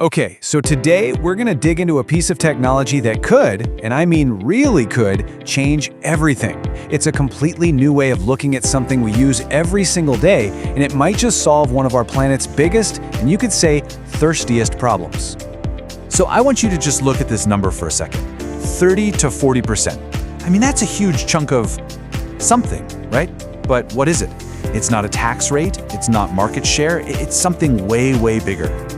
Okay, so today we're gonna dig into a piece of technology that could, and I mean really could, change everything. It's a completely new way of looking at something we use every single day, and it might just solve one of our planet's biggest, and you could say, thirstiest problems. So I want you to just look at this number for a second. 30 to 40%. I mean, that's a huge chunk of something, right? But what is it? It's not a tax rate, it's not market share, it's something way, way bigger.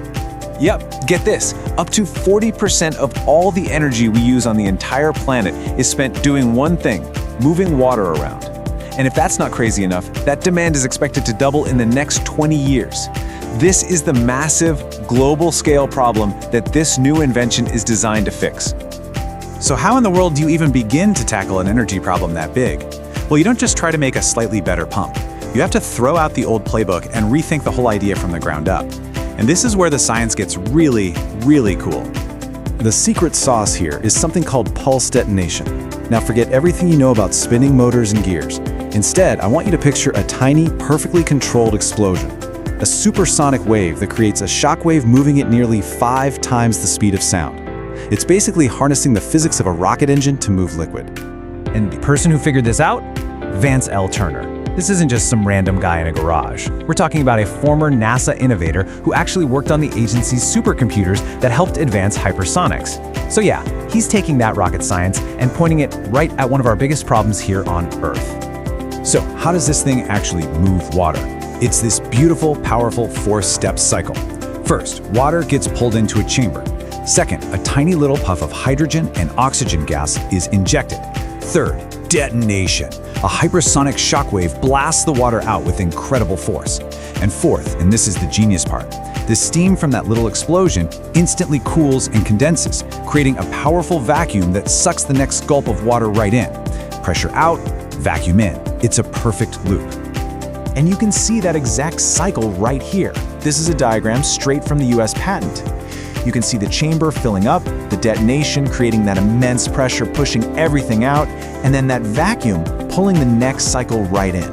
Yep, get this, up to 40% of all the energy we use on the entire planet is spent doing one thing, moving water around. And if that's not crazy enough, that demand is expected to double in the next 20 years. This is the massive, global-scale problem that this new invention is designed to fix. So how in the world do you even begin to tackle an energy problem that big? Well, you don't just try to make a slightly better pump. You have to throw out the old playbook and rethink the whole idea from the ground up. And this is where the science gets really, really cool. The secret sauce here is something called pulse detonation. Now forget everything you know about spinning motors and gears. Instead, I want you to picture a tiny, perfectly controlled explosion. A supersonic wave that creates a shockwave moving at nearly 5 times the speed of sound. It's basically harnessing the physics of a rocket engine to move liquid. And the person who figured this out? Vance L. Turner. This isn't just some random guy in a garage. We're talking about a former NASA innovator who actually worked on the agency's supercomputers that helped advance hypersonics. So yeah, he's taking that rocket science and pointing it right at one of our biggest problems here on Earth. So how does this thing actually move water? It's this beautiful, powerful 4-step cycle. First, water gets pulled into a chamber. Second, a tiny little puff of hydrogen and oxygen gas is injected. Third, detonation. A hypersonic shockwave blasts the water out with incredible force. And fourth, and this is the genius part, the steam from that little explosion instantly cools and condenses, creating a powerful vacuum that sucks the next gulp of water right in. Pressure out, vacuum in. It's a perfect loop. And you can see that exact cycle right here. This is a diagram straight from the US patent. You can see the chamber filling up, the detonation creating that immense pressure pushing everything out, and then that vacuum pulling the next cycle right in.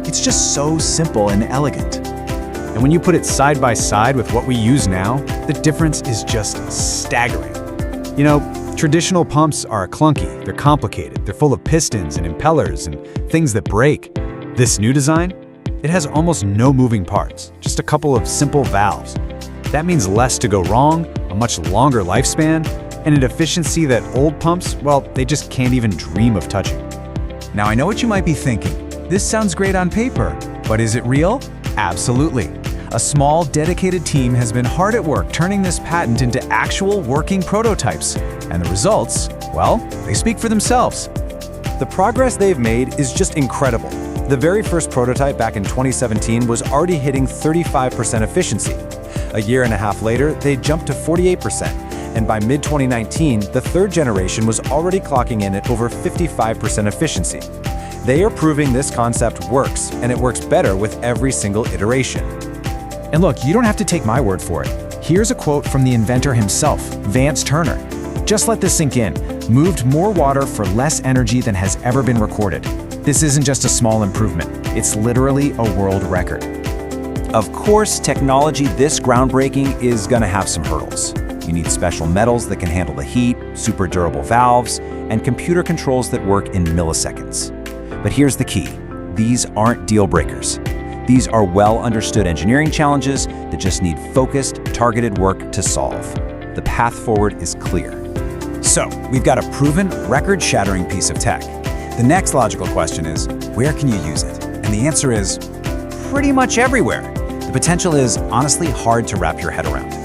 It's just so simple and elegant. And when you put it side by side with what we use now, the difference is just staggering. You know, traditional pumps are clunky, they're complicated, they're full of pistons and impellers and things that break. This new design, it has almost no moving parts, just a couple of simple valves. That means less to go wrong, a much longer lifespan, and an efficiency that old pumps, well, they just can't even dream of touching. Now I know what you might be thinking. This sounds great on paper, but is it real? Absolutely. A small, dedicated team has been hard at work turning this patent into actual working prototypes. And the results, well, they speak for themselves. The progress they've made is just incredible. The very first prototype back in 2017 was already hitting 35% efficiency. A year and a half later, they jumped to 48%. And by mid-2019, the third generation was already clocking in at over 55% efficiency. They are proving this concept works, and it works better with every single iteration. And look, you don't have to take my word for it. Here's a quote from the inventor himself, Vance Turner. Just let this sink in. Moved more water for less energy than has ever been recorded. This isn't just a small improvement. It's literally a world record. Of course, technology this groundbreaking is going to have some hurdles. You need special metals that can handle the heat, super durable valves, and computer controls that work in milliseconds. But here's the key. These aren't deal breakers. These are well-understood engineering challenges that just need focused, targeted work to solve. The path forward is clear. So, we've got a proven, record-shattering piece of tech. The next logical question is, where can you use it? And the answer is, pretty much everywhere. The potential is honestly hard to wrap your head around.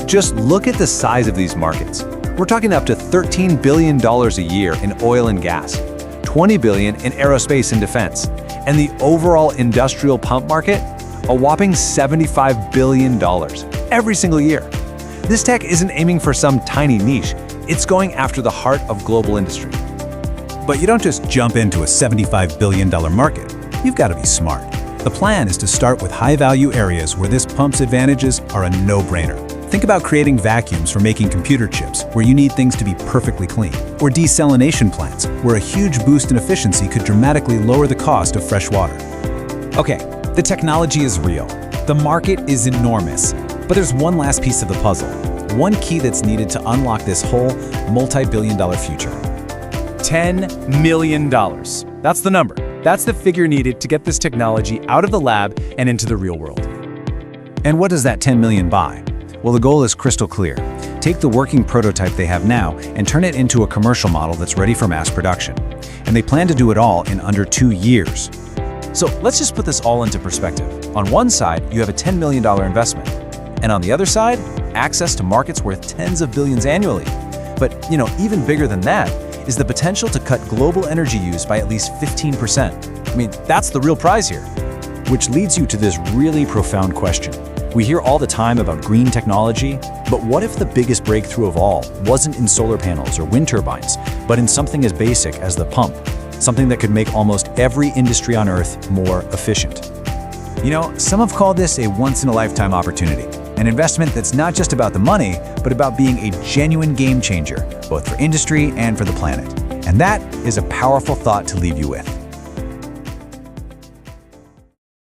Just look at the size of these markets. We're talking up to $13 billion a year in oil and gas, $20 billion in aerospace and defense, and the overall industrial pump market, a whopping $75 billion every single year. This tech isn't aiming for some tiny niche, it's going after the heart of global industry. But you don't just jump into a $75 billion market. You've got to be smart. The plan is to start with high-value areas where this pump's advantages are a no-brainer. Think about creating vacuums for making computer chips, where you need things to be perfectly clean, or desalination plants, where a huge boost in efficiency could dramatically lower the cost of fresh water. Okay, the technology is real. The market is enormous. But there's one last piece of the puzzle, one key that's needed to unlock this whole multi-billion-dollar future. $10 million. That's the number. That's the figure needed to get this technology out of the lab and into the real world. And what does that 10 million buy? Well, the goal is crystal clear. Take the working prototype they have now and turn it into a commercial model that's ready for mass production. And they plan to do it all in under 2 years. So let's just put this all into perspective. On one side, you have a $10 million investment. And on the other side, access to markets worth tens of billions annually. But, even bigger than that is the potential to cut global energy use by at least 15%. I mean, that's the real prize here. Which leads you to this really profound question. We hear all the time about green technology, but what if the biggest breakthrough of all wasn't in solar panels or wind turbines, but in something as basic as the pump? Something that could make almost every industry on Earth more efficient. Some have called this a once-in-a-lifetime opportunity. An investment that's not just about the money, but about being a genuine game changer, both for industry and for the planet. And that is a powerful thought to leave you with.